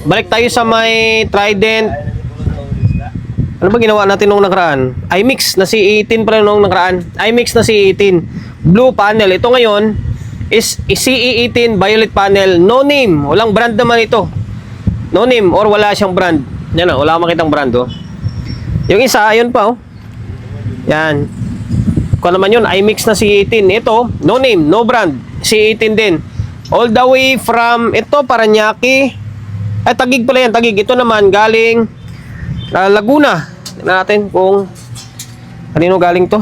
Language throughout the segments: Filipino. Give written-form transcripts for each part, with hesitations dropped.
balik tayo sa may Trident. Ano ba ginawa natin nung nakaraan? iMix na C18 pala nung nakaraan. iMix na C18. Blue panel. Ito ngayon is CE18 violet panel. No name. Walang brand naman ito. No name or wala siyang brand. Yan o. Wala akong makitang brand o. Yung isa, ayun pa o. Yan. Kung naman yun, iMix na C18. Ito, no name, no brand. C18 din. All the way from, ito, Paranaque. Ay, Taguig pala yan, Taguig. Ito naman, galing Laguna. Tignan natin kung kanino galing to.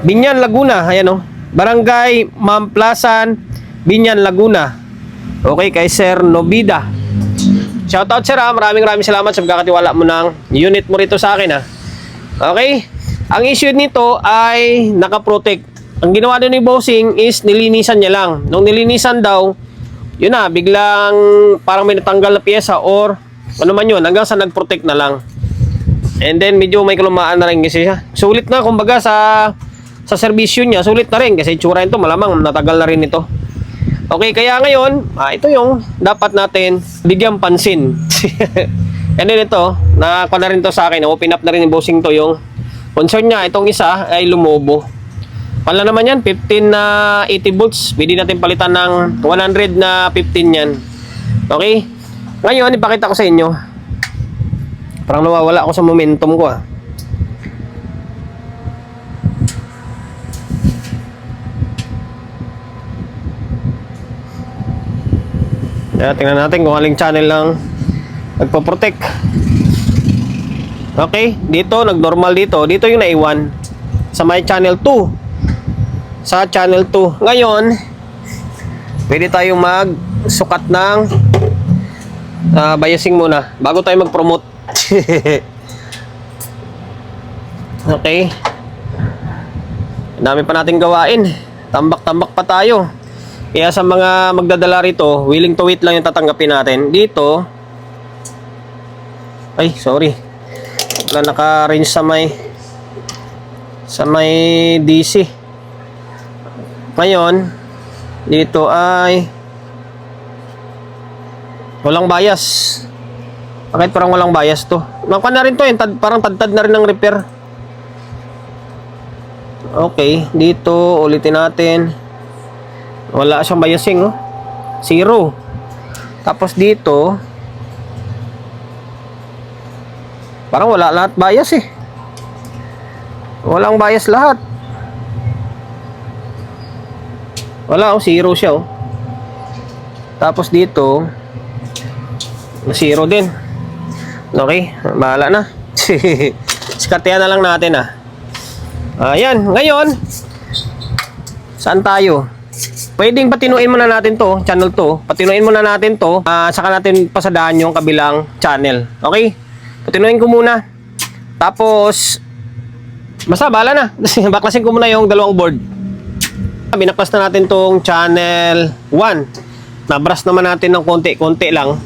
Binyan, Laguna. Ayan o. Barangay Mamplasan, Binyan, Laguna. Okay, kay Sir Nobida. Shoutout sir ha. Maraming salamat sa pagkakatiwala mo ng unit mo rito sa akin ha. Okay. Ang issue nito ay nakaprotect. Ang ginawa din ni Bossing is nilinisan niya lang. Nung nilinisan daw, yun na, biglang parang may natanggal na pyesa or ano man yun, hanggang sa nagprotect na lang. And then medyo may kalumaan na rin kasi siya. Sulit na kumbaga sa serbisyo niya, sulit na rin kasi itsura nito malamang natagal na rin ito. Okay, kaya ngayon, ito yung dapat natin bigyan pansin. And then ito, nakuha na rin to sa akin, open up na rin ni Bossing to yung concern niya, itong isa ay lumobo. Pala naman yan, 15 na 80 volts. Pwede natin palitan ng 100 na 15 yan. Okay? Ngayon, ipakita ko sa inyo. Parang nawawala ako sa momentum ko ah. Tingnan natin kung aling channel lang nagpo-protect. Okay, dito, nag-normal dito. Dito yung naiwan. Sa my channel 2. Sa channel 2. Ngayon, pwede tayong magsukat ng biasing muna. Bago tayo mag-promote. Okay. Dami pa nating gawain. Tambak-tambak pa tayo. Kaya sa mga magdadala rito, willing to wait lang yung tatanggapin natin. Dito, ay, sorry. Wala naka-range sa may DC. Ngayon, dito ay walang bias. Bakit parang walang bias to? Nakuha na rin to, parang tad na rin ng repair. Okay, dito ulitin natin. Wala siyang biasing, no? 0. Tapos dito, parang wala lahat bias eh. Walang bias lahat. Wala, 0 siya, oh. Tapos dito, 0 din. Okay, bahala na. Skatihan na lang natin, ah. Ayan, ngayon, saan tayo? Pwedeng patinuin muna natin to, channel to. Patinuin muna natin to, saka natin pasadaan yung kabilang channel. Okay? Patinuin ko muna. Tapos, basta bahala na. Baklasin ko muna yung dalawang board. Binaklas na natin tong channel 1. Nabras naman natin ng konti-konti lang.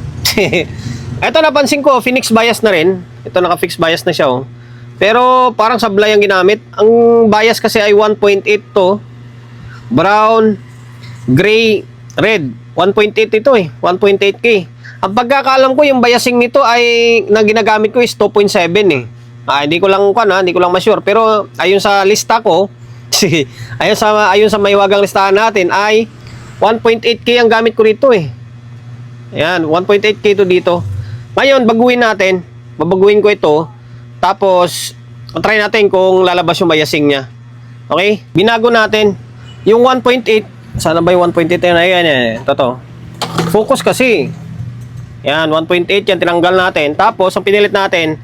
Ito napansin ko, Phoenix bias na rin. Ito naka-fix bias na siya, oh. Pero parang sablay ang ginamit. Ang bias kasi ay 1.8 to. Brown, gray, red. 1.8 ito eh. 1.8K. Ang pagkakaalam ko, yung biasing nito ay na ginagamit ko is 2.7 eh. Hindi ko lang ma-sure. Pero ayon sa lista ko, ayon sa maiwagang listahan natin ay 1.8K ang gamit ko rito eh. Ayan, 1.8K to dito. Ngayon, babaguhin ko ito. Tapos, try natin kung lalabas yung biasing niya. Okay? Binago natin. Yung 1.8, sana ba yung 1.8 yan? Ayan. Ito. Focus kasi. Yan, 1.8 yan, tinanggal natin. Tapos, ang pinilit natin,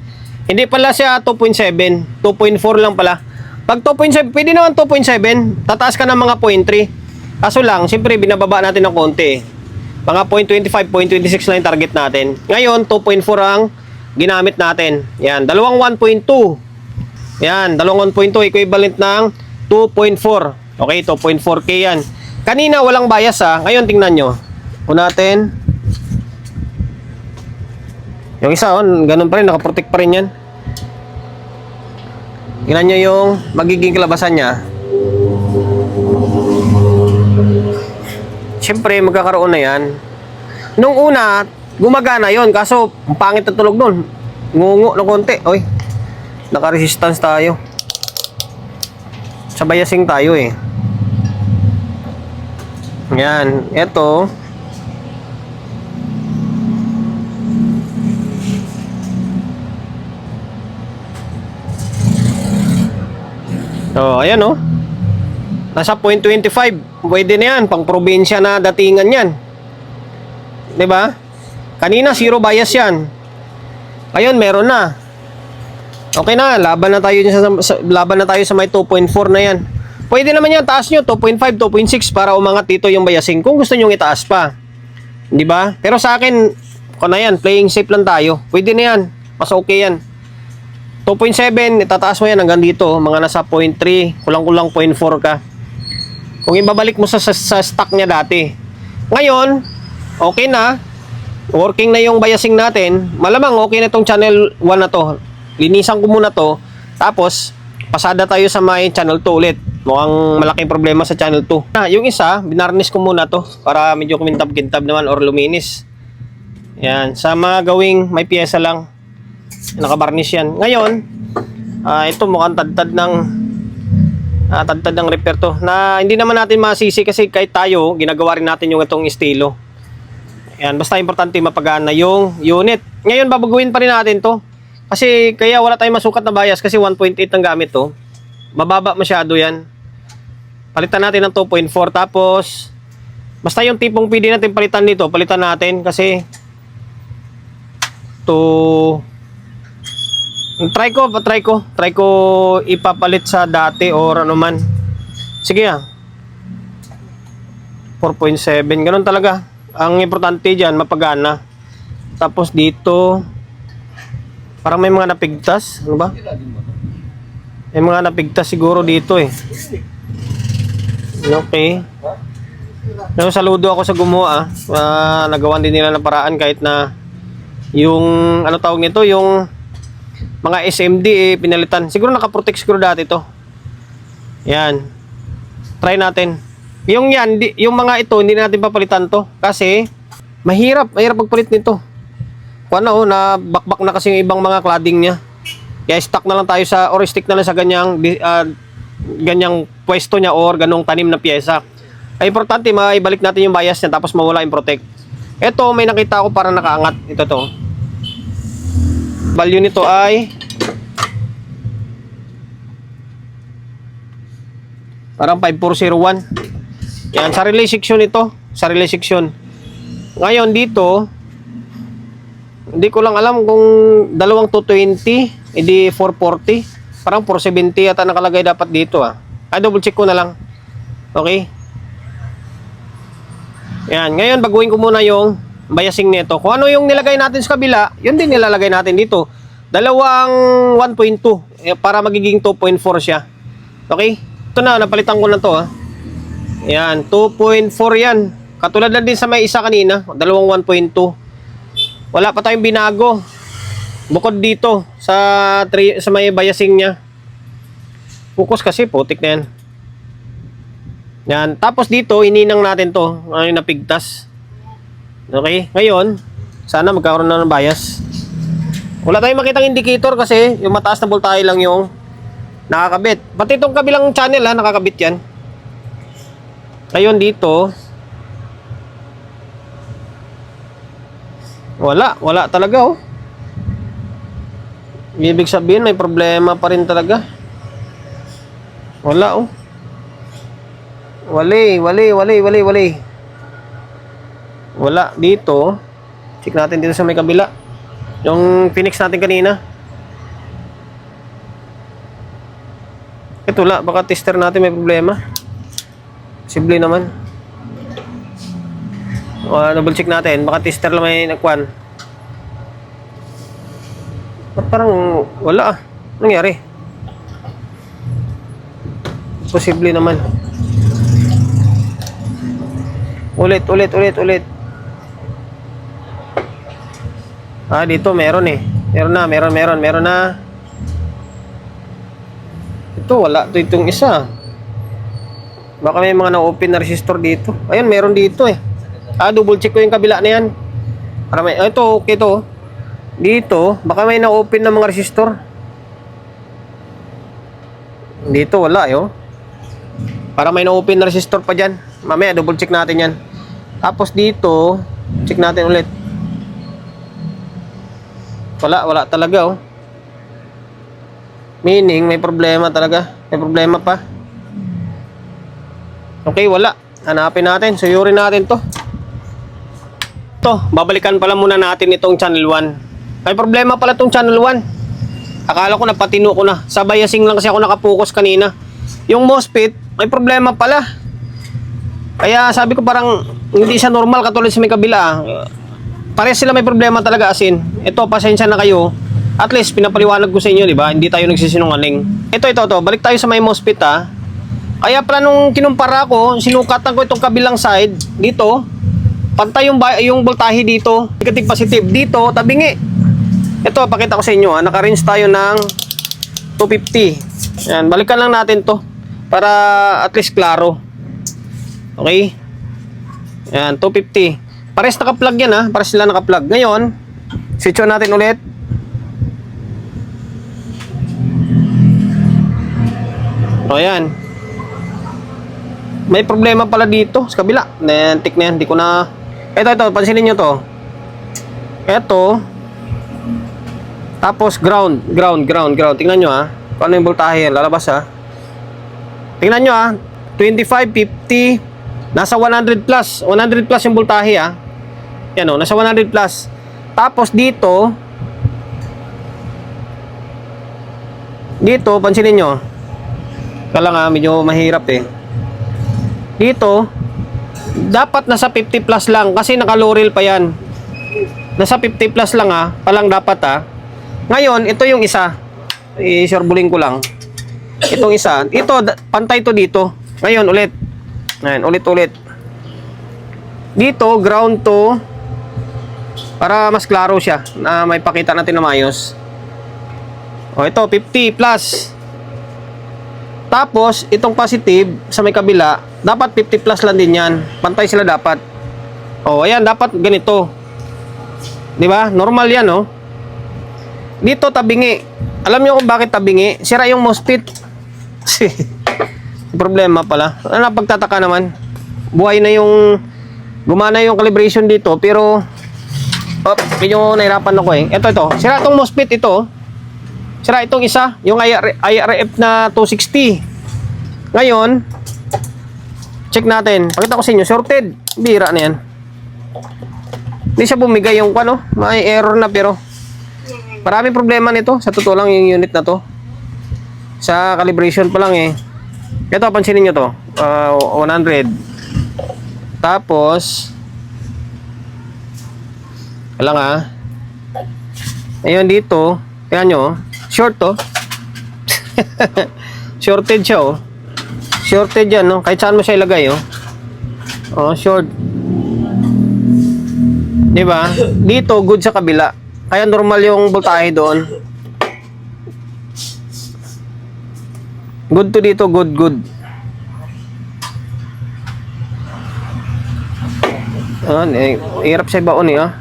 hindi pala siya 2.7. 2.4 lang pala. Pag 2.7, pwede naman 2.7. Tataas ka ng mga 0.3. Kaso lang, siyempre, binababa natin ng konti. Mga 0.25, 0.26 lang yung target natin. Ngayon, 2.4 ang ginamit natin. Yan, dalawang 1.2. Yan, dalawang 1.2, equivalent ng 2.4. Okay, 2.4K yan. Kanina walang bias ha. Ngayon tingnan nyo. Kung natin. Yung isa, ganun pa rin. Nakaprotect pa rin yan. Tingnan nyo yung magiging kalabasan niya. Siyempre, magkakaroon na yan. Nung una, gumagana yon. Kaso, ang pangit na tunog nun. Ngungo ng konti. Oy, naka-resistance tayo. Sa biasing tayo eh. Yan, eto. Oh, ayan oh. Nasa 0.25. Pwede na yan, pang probinsya na datingan yan. 'Di ba? Kanina zero bias yan. Ayun, meron na. Okay na, laban na tayo sa may 2.4 na yan. Pwede naman yan, taas nyo 2.5, 2.6 para umangat dito yung biasing kung gusto nyo itaas pa. 'Di ba? Pero sa akin, kung na yan, playing safe lang tayo. Pwede na yan. Mas okay yan. 2.7, itataas mo yan hanggang dito, mga nasa 0.3, kulang-kulang 0.4 ka. Kung ibabalik mo sa stock niya dati. Ngayon, okay na. Working na yung biasing natin. Malamang okay na itong channel 1 na to. Linisan ko muna to. Tapos, pasada tayo sa may channel 2 ulit. Mukhang malaking problema sa channel 2. Yung isa, binarnish ko muna to para medyo kumintab-kintab naman or luminis. Yan. Sa mga gawing may pyesa lang. Nakabarnish yan. Ngayon, ito mukhang tadtad ng repair to. Na hindi naman natin masisi kasi kahit tayo, ginagawa rin natin yung itong estilo. Yan. Basta importante mapagana yung unit. Ngayon, babaguhin pa rin natin to. Kasi kaya wala tayong masukat na bias kasi 1.8 ang gamit to. Mababa masyado yan. Palitan natin ng 2.4 tapos basta yung tipong pwede natin palitan dito, palitan natin kasi try ko ipapalit sa dati or ano man. Sige 4.7 ganun talaga. Ang importante diyan mapagana. Tapos dito parang may mga napigtas, ano ba? May mga napigtas siguro dito eh. Okay. No, saludo ako sa gumawa. Nagawan din nila ng paraan kahit na yung ano tawag nito, yung mga SMD pinalitan. Siguro naka-protect siguro dati to. Yan. Try natin. Yung yan, yung mga ito hindi natin papalitan to kasi mahirap magpalit nito. Kung ano, na bakbak na kasi yung ibang mga cladding niya. Kaya stock na lang tayo or stick na lang sa ganyang pwesto niya or ganong tanim na pyesa. Ay importante maibalik natin yung bias niya tapos mawala yung protect. Ito may nakita ako parang nakaangat. Ito to. Value nito ay parang 5401. Yan, sa relay section ito. Sa relay section. Ngayon dito, hindi ko lang alam kung dalawang 220, edi 440. Parang 470 yata nakalagay dapat dito double check ko na lang. Okay. Yan, ngayon baguhin ko muna yung biasing nito. Kung ano yung nilagay natin sa kabila, yun din nilalagay natin dito. Dalawang 1.2 para magiging 2.4 siya. Okay? Ito na, napalitan ko na to Yan, 2.4 yan. Katulad lang din sa may isa kanina, dalawang 1.2. Wala pa tayong binago. Bukod dito sa may biasing niya. Focus kasi putik na yan. Yan, tapos dito ininang natin to, ano yung napigtas. Okay, ngayon sana magkaroon na ng bias. Wala tayong makitang indicator kasi yung mataas na voltahe lang yung nakakabit. Pati itong kabilang channel nakakabit yan. Ngayon dito wala talaga ibig sabihin may problema pa rin talaga. Wala wala dito. Check natin dito sa may kabila yung Phoenix natin kanina. Ito baka tester natin may problema. Simple naman. Double check natin, baka tester lang may nagkuhan. Parang wala nangyari. Posible naman. Ulit. Dito meron Meron na. Ito wala. Itong isa. Baka may mga na-open na resistor dito. Ayun, meron dito Double check ko yung kabila na yan. Para may, ito, okay to. Dito, baka may na-open na mga resistor. Dito, wala, yo. Para may na-open na resistor pa dyan. Mamaya, double check natin yan. Tapos dito, check natin ulit. Wala talaga, oh. Meaning, may problema talaga. May problema pa. Okay, wala. Hanapin natin. Suyurin natin to. Babalikan pala muna natin itong channel 1. May problema pala itong channel 1. Akala ko napatino ko na. Sa biasing lang kasi ako nakapokus kanina. Yung MOSFET, may problema pala. Kaya sabi ko parang hindi siya normal katulad sa may kabila. Parehas sila may problema talaga asin. Ito, pasensya na kayo. At least pinapaliwanag ko sa inyo, di ba? Hindi tayo nagsisinungaling. Ito. Balik tayo sa may MOSFET, ha. Kaya pala nung kinumpara ko, sinukatan ko itong kabilang side dito. Pantay yung voltahe dito. Negative positive dito, tabingi. Ito, pakita ko sa inyo, ha. Naka-range tayo ng 250. Yan, balikan lang natin to para at least klaro. Okay? Yan, 250. Pares naka-plug yan, ha. Pares sila naka-plug. Ngayon, switch on natin ulit. O, yan. May problema pala dito sa kabila. Nentik na yan. Di ko na... Ito. Pansinin nyo to. Ito. Tapos ground. Tingnan nyo, ha. Paano yung voltahe yan? Lalabas, ha. Tingnan nyo, ha. 25, 50. Nasa 100 plus. 100 plus yung voltahe, ha. Yan, o. Nasa 100 plus. Tapos dito. Dito, pansinin nyo. Kala nga, medyo mahirap eh. Dito, dapat nasa 50 plus lang kasi naka-low-rail pa yan. Nasa 50 plus lang palang dapat Ngayon, ito yung isa. I-surebulling ko lang. Itong isa. Ito, pantay to dito. Ngayon, ulit. Ngayon, ulit. Dito, ground to. Para mas klaro siya na may pakita natin na maayos. O, ito, 50 plus. Tapos, itong positive sa may kabila, dapat 50 plus lang din yan. Pantay sila dapat. O, ayan, dapat ganito. Diba? Normal yan, oh. Dito, tabingi. Alam nyo kung bakit tabingi? Sira yung MOSFET. Problema pala. Ano, pagtataka naman. Buhay na yung... Gumana yung calibration dito, pero... medyo nahirapan ako eh. Ito. Sira itong MOSFET ito. Sira itong isa, yung IRF na 260. Ngayon, check natin. Pakita ko sa inyo, shorted. Bira na yan. Hindi siya bumigay yung ano, may error na pero maraming problema nito. Sa totoo lang yung unit na to. Sa calibration pa lang eh. Ito, pansinin nyo to. 100. Tapos, kailangan ayun dito, tingnan nyo, short to. Shorted siya, oh. Shorted yan, no? Kahit saan mo siya ilagay, oh. Oh, short. Diba? Dito, good sa kabila. Kaya normal yung voltahe doon. Good to dito, good. Hirap siya baon, eh, oh.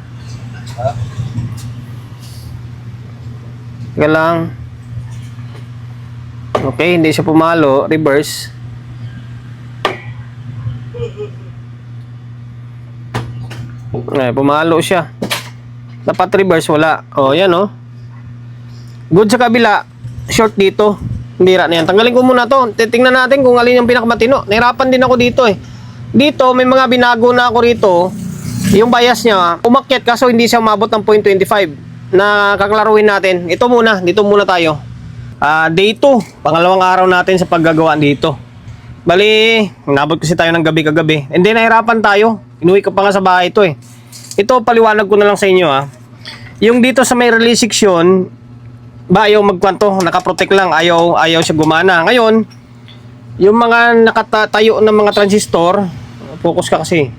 Galang. Okay, hindi siya pumalo. Reverse. Pumalo siya. Dapat reverse, wala. O, yan, o. Good sa kabila. Short dito. Bira na yan. Tanggalin ko muna to. Titingnan natin kung alin yung pinakamatino. Nahirapan din ako dito, eh. Dito, may mga binago na ako rito. Yung bias niya, umakyat kaso hindi siya umabot ng 0.25. Na kaklaruhin natin. Ito muna, dito muna tayo. Day 2, pangalawang araw natin sa paggagawa dito. Bali, nabot kasi tayo ng gabi kagabi. And then nahirapan tayo. Inuwi ko pa nga sa bahay ito eh. Ito, paliwanag ko na lang sa inyo Yung dito sa may relay section, ayaw magkwanto, nakaprotect lang, ayaw siya gumana. Ngayon, yung mga nakatayo ng mga transistor, focus ka kasi.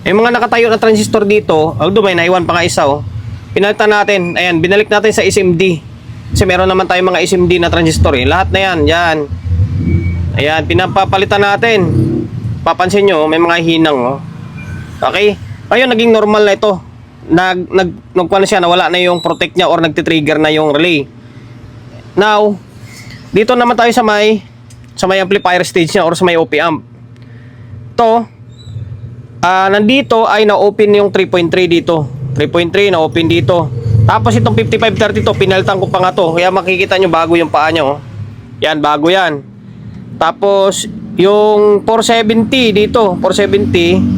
Yung mga nakatayo na transistor dito, although may naiwan pa nga isa pinalitan natin, ayan, binalik natin sa SMD. Kasi meron naman tayong mga SMD na transistor lahat na yan. Ayan, pinapapalitan natin. Papansin nyo, may mga hinang Okay? Ayun, naging normal na ito. Nagkuha na siya, nawala na yung protect niya or nagtitrigger na yung relay. Now, dito naman tayo sa may amplifier stage niya or sa may OP amp. To, nandito ay na-open yung 3.3 dito. 3.3 na-open dito. Tapos itong 5532, pinalitan ko pa nga to. Kaya makikita nyo bago yung paa nyo. Yan, bago yan. Tapos, yung 470 dito, 470,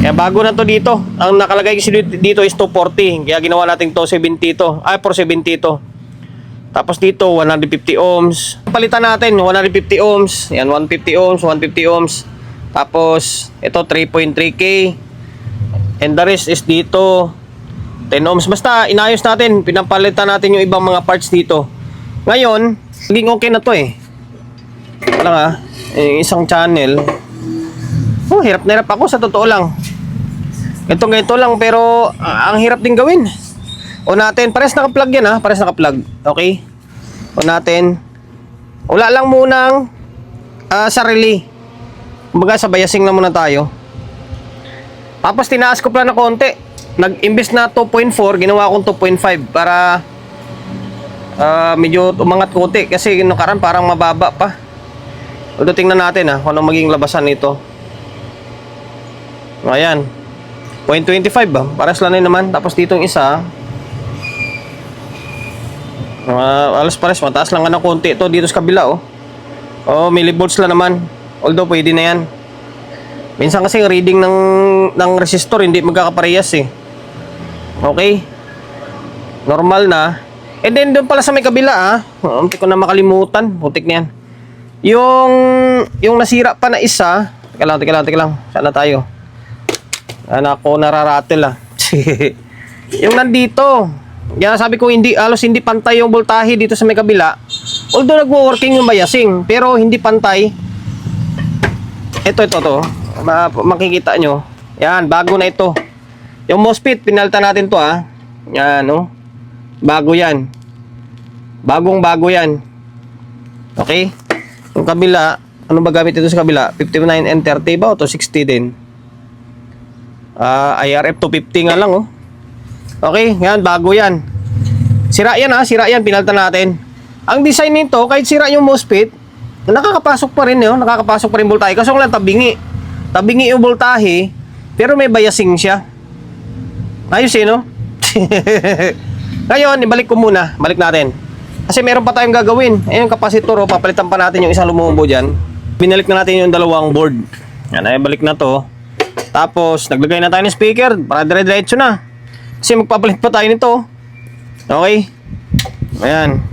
kaya bago na to dito. Ang nakalagay kasi dito is 240. Kaya ginawa natin 270 to. 470 to. Tapos dito, 150 ohms. Palitan natin, 150 ohms. Yan, 150 ohms, 150 ohms. Tapos, ito 3.3K. And the rest is dito 10 ohms. Basta, inayos natin. Pinapalitan natin yung ibang mga parts dito. Ngayon, naging okay na to eh. Wala nga. Isang channel. Oh, hirap na hirap ako sa totoo lang. Ganito lang pero ang hirap din gawin. O natin, pares naka-plug yan ha. Pares naka-plug. Okay? O natin. Wala lang munang sa relay. Kumbaga sa biasing na muna tayo. Tapos tinaas ko pala na konti. Nag-imbes na 2.4, ginawa akong 2.5 para medyo umangat konti kasi nakaraan parang mababa pa. So, tingnan natin kung ano maging labasan nito. Ayan. 0.25 ba? Pares lang naman. Tapos dito yung isa. Alas pares. Mataas lang nga ng konti. Ito dito sa kabila millivolts lang naman. Although pwede na yan. Minsan kasi reading ng resistor hindi magkakaparehas eh. Okay? Normal na. And then doon pala sa may kabila hindi ko na makalimutan. Putik na yan. Yung nasira pa na isa. Teka lang. Saan na tayo? Anak ko nararatel yung nandito. Kaya sabi ko halos hindi pantay yung voltahe dito sa may kabila. Although nagwo-working yung biasing, pero hindi pantay. Ito. Makikita nyo. Yan, bago na ito. Yung MOSFET, pinalitan natin to Yan, bago yan. Bagong-bago yan. Okay? Yung kabila, ano ba gamit ito sa kabila? 59N30 ba o to 60 din? IRF 250 nga lang Okay, yan, bago yan. Sira yan, pinalitan natin. Ang design nito, kahit sira yung MOSFET, nakakapasok pa rin nakakapasok pa rin voltahe. Kasi lang tabingi yung voltahe, pero may biasing siya. Ayos Ngayon, ibalik ko muna. Balik natin. Kasi meron pa tayong gagawin. Ayun, kapasitor papalitan pa natin yung isang lumumbo dyan. Binalik na natin yung dalawang board. Yan, ay balik na to. Tapos, naglagay na tayo ng speaker para dire-diretso na. Kasi magpapalit pa tayo nito. Okay? Ayan.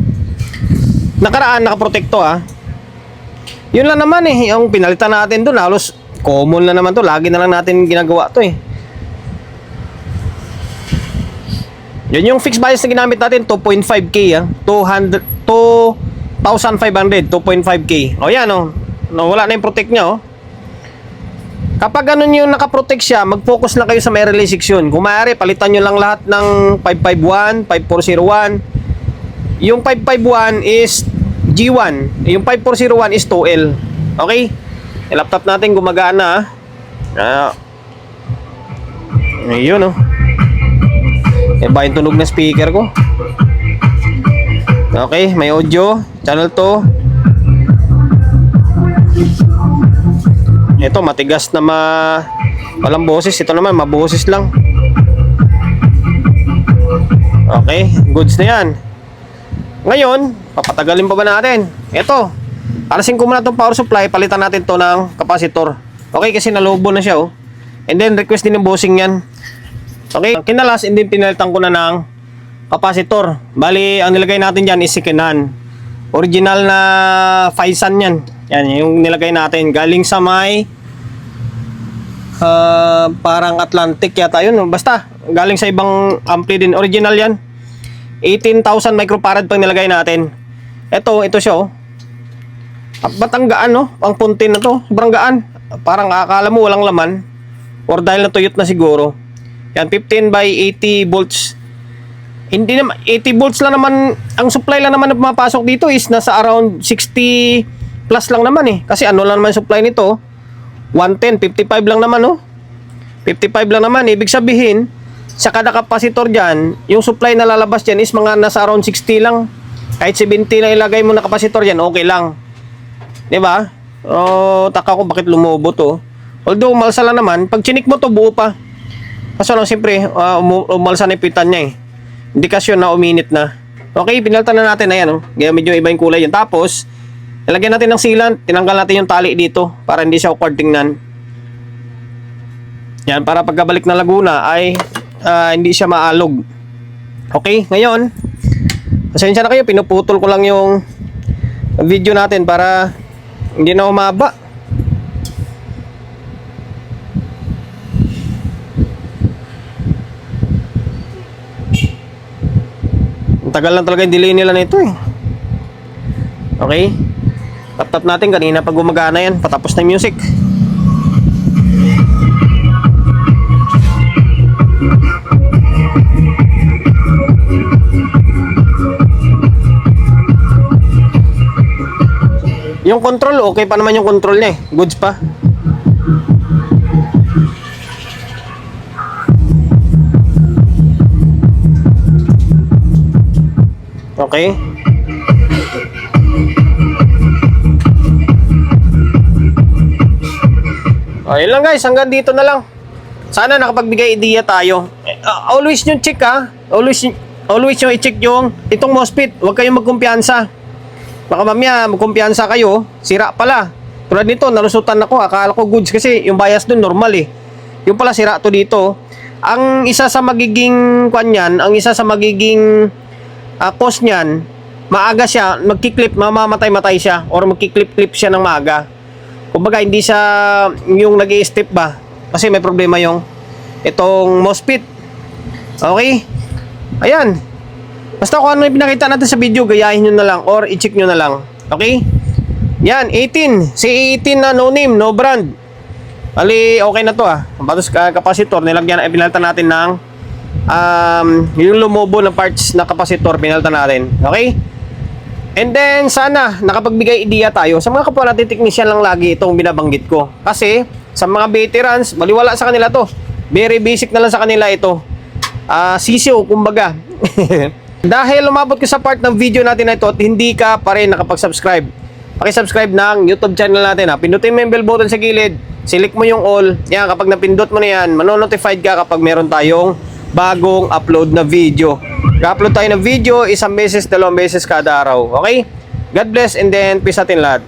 Nakaraan, nakaprotekto Yun lang naman yung pinalitan natin doon. Halos common na naman to. Lagi na lang natin ginagawa to Yun yung fixed bias na ginamit natin, 2.5K 2,500, 2.5K. O yan wala na yung protect niya Kapag ganun yung nakaprotect siya, mag-focus lang kayo sa may relay section. Kung maaari, palitan nyo lang lahat ng 551, 5401. Yung 551 is G1. Yung 5401 is 2L. Okay? Yung laptop natin gumagana ayun ba yung tunog na speaker ko? Okay, may audio. Channel 2. Ito, matigas na walang boses. Ito naman, maboses lang. Okay, goods na yan. Ngayon, papatagalin pa ba natin? Ito, alasin ko muna itong power supply. Palitan natin to ng capacitor. Okay, kasi nalobo na siya And then, request din ng bossing yan. Okay, kinalas, and then pinalitan ko na ng capacitor. Bali, ang nilagay natin dyan is second hand. Original na Faisan yan. Yan, yung nilagay natin. Galing sa may parang Atlantic yata yun. Basta, galing sa ibang ampli din. Original yan. 18,000 microfarad pang nilagay natin. Ito siya Ba't ang gaan Ang puntin na to. Sobrang gaan. Parang akala mo walang laman. Or dahil natuyot na siguro. Yan, 15 by 80 volts. Hindi naman, 80 volts lang naman. Ang supply lang naman na pumapasok dito is nasa around 60 plus lang naman Kasi ano lang naman supply nito? 110, 55 lang naman 55 lang naman. Ibig sabihin, sa kada kapasitor dyan, yung supply na lalabas dyan is mga nasa around 60 lang. Kahit 70 lang ilagay mo na kapasitor dyan, okay lang. Diba? Taka ko bakit lumobo to. Although umalsa lang naman, pag chinik mo to buo pa. Kaso lang siyempre, umalsa na yung pitan niya eh. Indikasyon na uminit na. Okay, pinaltan na natin. Ayan, oh. Medyo iba yung kulay yan. Tapos, nilagyan natin ng sealant. Tinanggal natin yung tali dito para hindi siya awkward tingnan. Yan, para pagkabalik na Laguna ay hindi siya maalog. Okay, ngayon, pasensya na kayo. Pinuputol ko lang yung video natin para hindi na humaba. Ang tagal lang talaga yung delay nila nito eh. Okay. Tap-tap natin kanina pag gumagana yan. Patapos na yung music. Yung control, okay pa naman yung control niya eh. Goods pa. Okay. Ayun lang guys, hanggang dito na lang. Sana nakapagbigay idea tayo. Always yung check ha. Always yung i-check yung itong MOSFET. Huwag kayong magkumpiyansa. Baka mamaya magkumpiyansa kayo, sira pala. Tulad nito, nalusutan ako. Akala ko goods kasi yung bias dun normal eh. Yung pala sira to dito. Ang isa sa magiging cause niyan, maaga siya, magkiklip, mamamatay-matay siya or magkiklip-clip siya ng maaga. Kumbaga hindi siya yung nag-i-step ba kasi may problema yung itong MOSFET. Okay? Ayan. Basta kung ano yung pinakita natin sa video, gayahin nyo na lang or i-check nyo na lang. Okay? Yan, 18. C18 na no name, no brand. Ali, okay na to ah. Batos kapasitor, nilagyan, pinalitan natin ng yung lumobo ng parts na kapasitor, pinalitan natin. Okay? And then, sana nakapagbigay idea tayo. Sa mga kapwa natin technician lang lagi itong binabanggit ko. Kasi, sa mga veterans, baliwala sa kanila to. Very basic na lang sa kanila ito. Sisiw, kumbaga. Dahil lumabot ka sa part ng video natin na ito at hindi ka pa rin nakapag-subscribe, pakisubscribe ng YouTube channel natin ha. Pindutin mo yung bell button sa gilid, select mo yung all. Yan, kapag napindot mo na yan, manonotified ka kapag meron tayong bagong upload na video. Ga-upload tayo ng video isang beses, dalawang beses kada araw. Okay? God bless and then peace natin lahat.